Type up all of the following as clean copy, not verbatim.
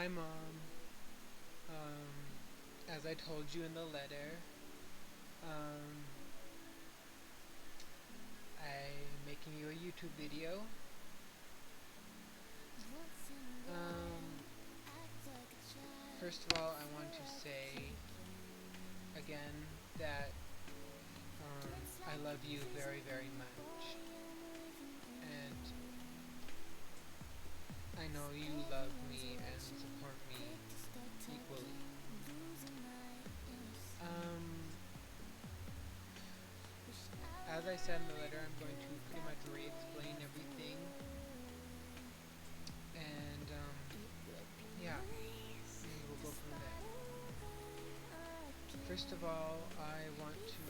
Hi, Mom. As I told you in the letter, um, I'm making you a YouTube video. Um, First of all, I want to say again that I love you very, very much. And I know you love me and support me equally. Um, as I said in the letter, I'm going to pretty much re-explain everything. And yeah, and we'll go from there. First of all, I want to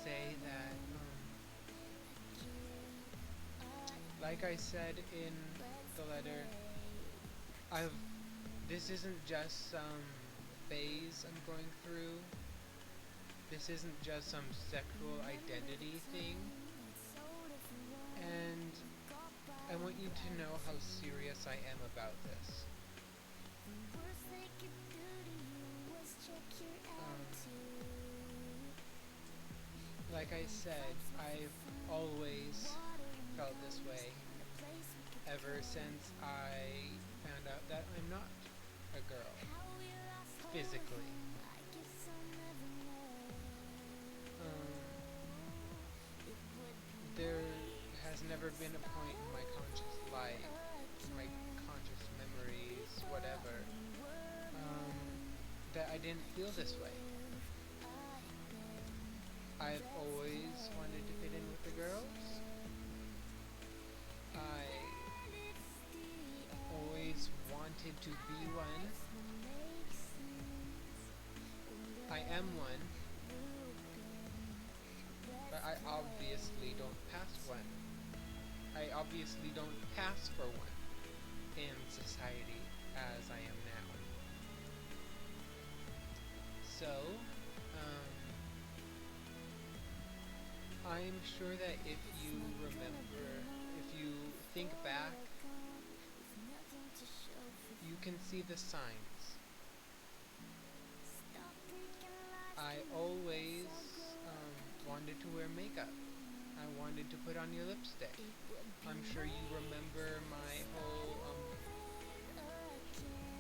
say that, like I said in the letter, I've this isn't just some phase I'm going through. This isn't just some sexual identity thing. And I want you to know how serious I am about this. Like I said, I've always felt this way ever since I found out that I'm not a girl, physically. There has never been a point in my conscious life, my conscious memories, whatever, that I didn't feel this way. I've always wanted to fit in with the girls. I always wanted to be one. I am one, but I obviously don't pass one. I obviously don't pass for one in society as I am now. So, I'm sure that if you remember, if you think back, you can see the signs. I always wanted to wear makeup. I wanted to put on your lipstick. I'm sure you remember my whole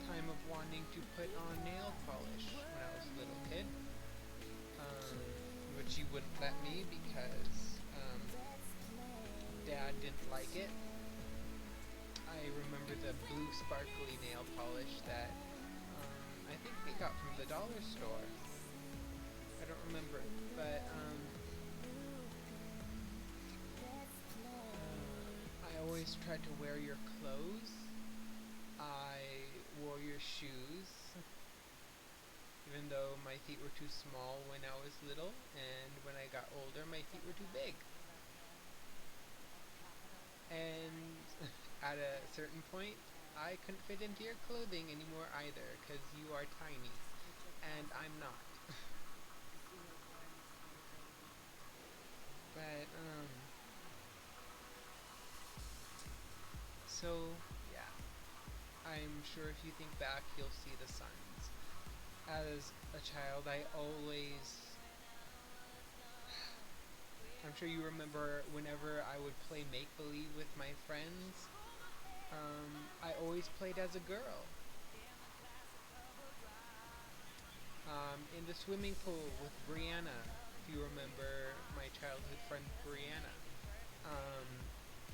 time of wanting to put on nail polish when I was a little kid, which you wouldn't let me because Dad didn't like it. I remember the blue sparkly nail polish that I think we got from the dollar store. I don't remember, but I always tried to wear your clothes. I wore your shoes, even though my feet were too small when I was little, and when I got older, my feet were too big. And at a certain point, I couldn't fit into your clothing anymore either, because you are tiny, and I'm not. But, so, yeah. I'm sure if you think back, you'll see the signs. As a child, I'm sure you remember whenever I would play make-believe with my friends, I always played as a girl. In the swimming pool with Brianna, if you remember my childhood friend Brianna. Um,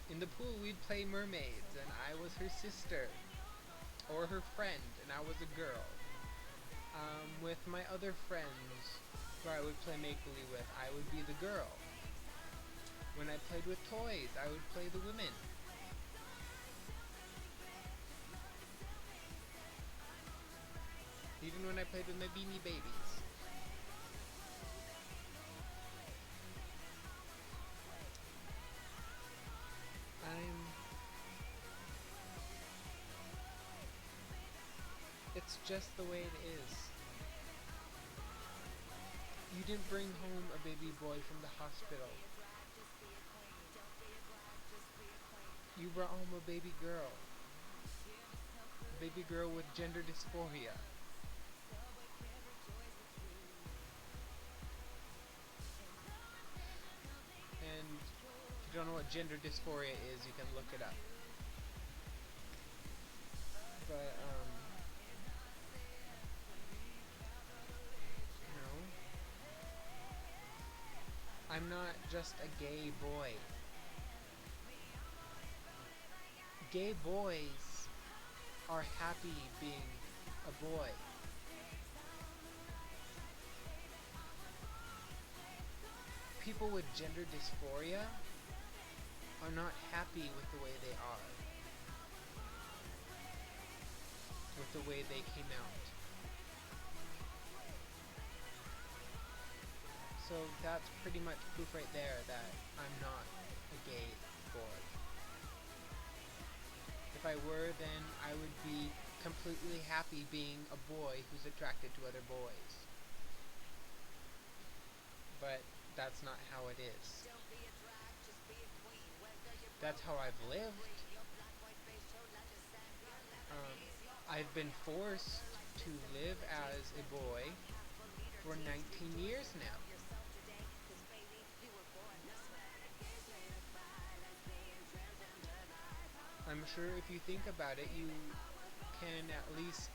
in the pool, we'd play mermaids, and I was her sister, or her friend, and I was a girl. With my other friends, who I would play make-believe with, I would be the girl. When I played with toys, I would play the women. Even when I played with my Beanie Babies. I'm... It's just the way it is. You didn't bring home a baby boy from the hospital. You brought home a baby girl. A baby girl with gender dysphoria. And if you don't know what gender dysphoria is, you can look it up. But, I'm not just a gay boy. Gay boys are happy being a boy. People with gender dysphoria are not happy with the way they are, with the way they came out. So that's pretty much proof right there that I'm not a gay boy. If I were, then I would be completely happy being a boy who's attracted to other boys. But that's not how it is. That's how I've lived. I've been forced to live as a boy for 19 years now. I'm sure if you think about it, you can at least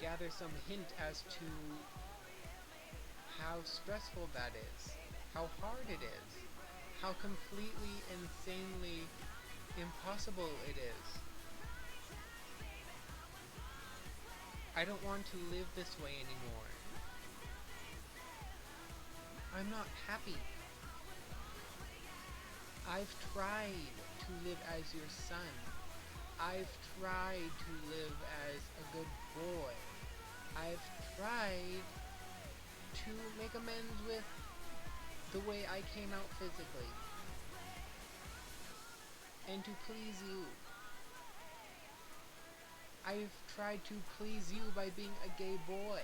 gather some hint as to how stressful that is, how hard it is, how completely, insanely impossible it is. I don't want to live this way anymore. I'm not happy. I've tried to live as your son. I've tried to live as a good boy. I've tried to make amends with the way I came out physically. And to please you. I've tried to please you by being a gay boy.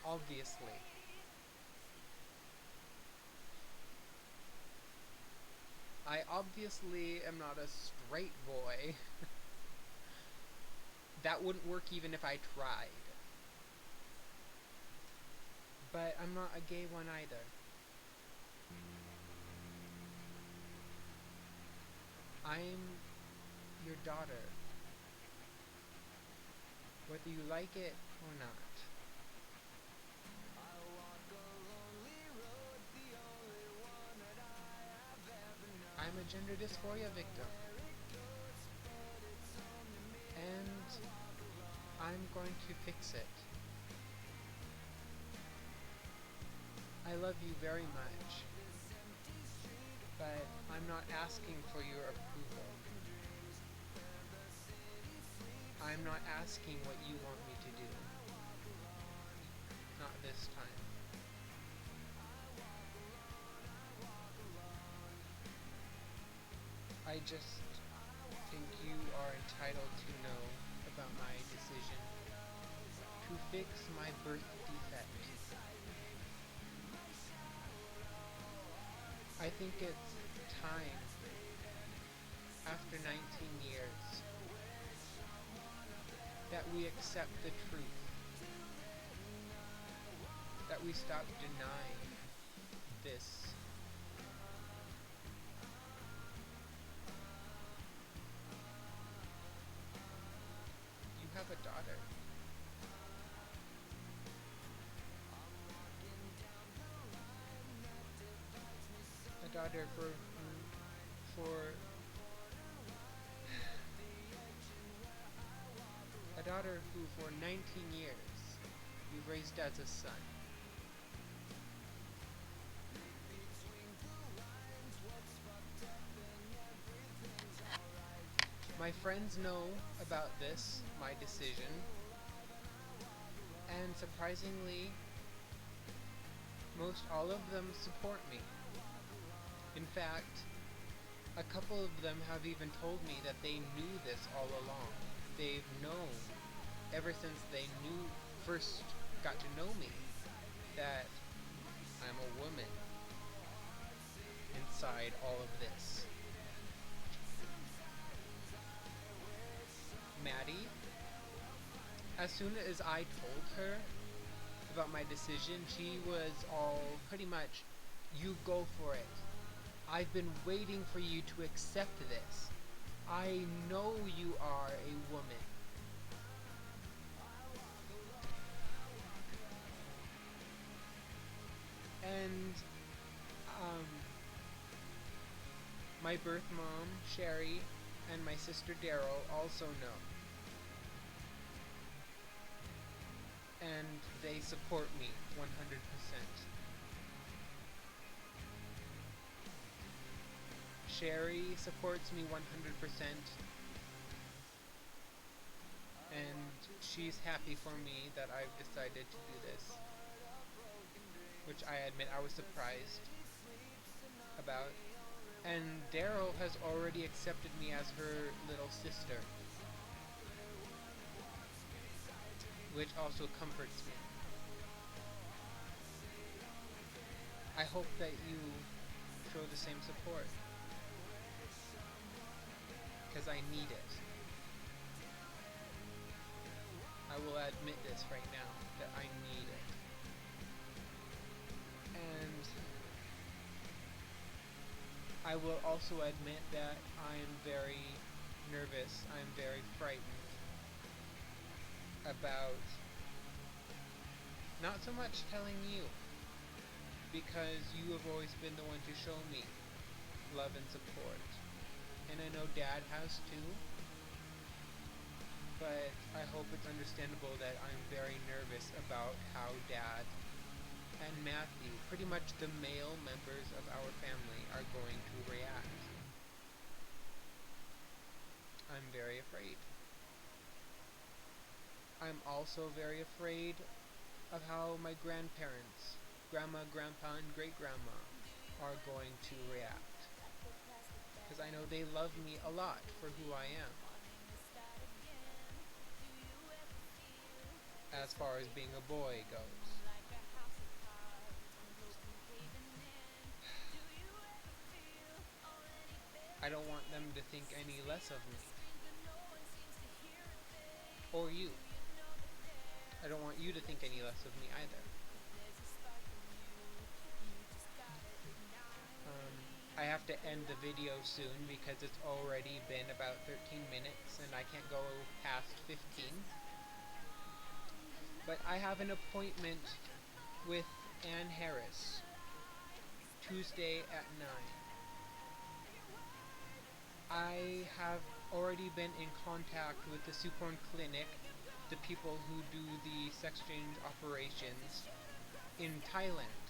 Obviously. I obviously am not a straight boy. That wouldn't work even if I tried. But I'm not a gay one either. I'm your daughter. Whether you like it or not. I'm a gender dysphoria victim. And I'm going to fix it. I love you very much. But I'm not asking for your approval. I'm not asking what you want me to do. Not this time. I just think you are entitled to know about my decision to fix my birth defect. I think it's time, after 19 years, that we accept the truth, that we stop denying this. You have a daughter. A daughter for a daughter who for 19 years you've raised as a son. My friends know about this, my decision, and surprisingly, most all of them support me. In fact, a couple of them have even told me that they knew this all along. They've known, ever since they first got to know me, that I'm a woman. And inside all of this. Maddie, as soon as I told her about my decision, she was all pretty much, you go for it. I've been waiting for you to accept this. I know you are a woman. And um, my birth mom, Sherry, and my sister Daryl also know. And they support me 100%. Sherry supports me 100%, and she's happy for me that I've decided to do this, which I admit I was surprised about. And Daryl has already accepted me as her little sister, which also comforts me. I hope that you show the same support, because I need it. I will admit this right now, that I need it. And I will also admit that I am very nervous, I'm very frightened about not so much telling you, because you have always been the one to show me love and support. And I know Dad has too, but I hope it's understandable that I'm very nervous about how Dad and Matthew, pretty much the male members of our family, are going to react. I'm very afraid. I'm also very afraid of how my grandparents, Grandma, Grandpa, and Great-Grandma, are going to react. Because I know they love me a lot for who I am. As far as being a boy goes. I don't want them to think any less of me. Or you. I don't want you to think any less of me either. I have to end the video soon because it's already been about 13 minutes and I can't go past 15. But I have an appointment with Ann Harris Tuesday at 9. I have already been in contact with the Sukorn Clinic, the people who do the sex change operations in Thailand.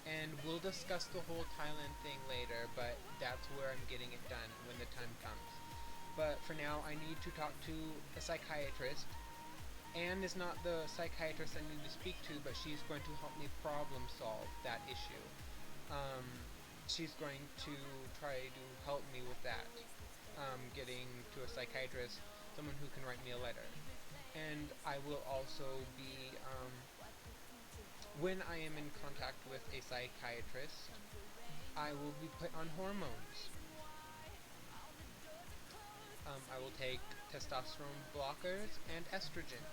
And we'll discuss the whole Thailand thing later, but that's where I'm getting it done when the time comes. But for now, I need to talk to a psychiatrist. Anne is not the psychiatrist I need to speak to, but she's going to help me problem solve that issue. She's going to try to help me with that, getting to a psychiatrist, someone who can write me a letter. And I will also be, when I am in contact with a psychiatrist, I will be put on hormones. I will take testosterone blockers and estrogen.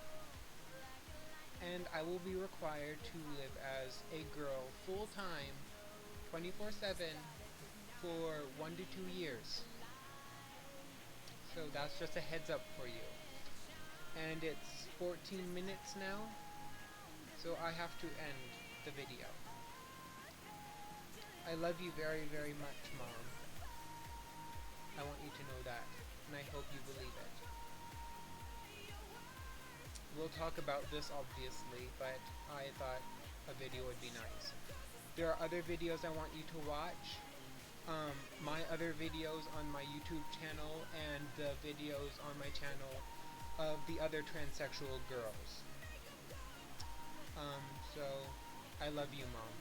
And I will be required to live as a girl full-time, 24/7, for 1 to 2 years. So that's just a heads up for you. And it's 14 minutes now, so I have to end the video. I love you very, very much, Mom. I want you to know that, and I hope you believe it. We'll talk about this, obviously, but I thought a video would be nice. There are other videos I want you to watch. My other videos on my YouTube channel and the videos on my channel of the other transsexual girls. So, I love you, Mom.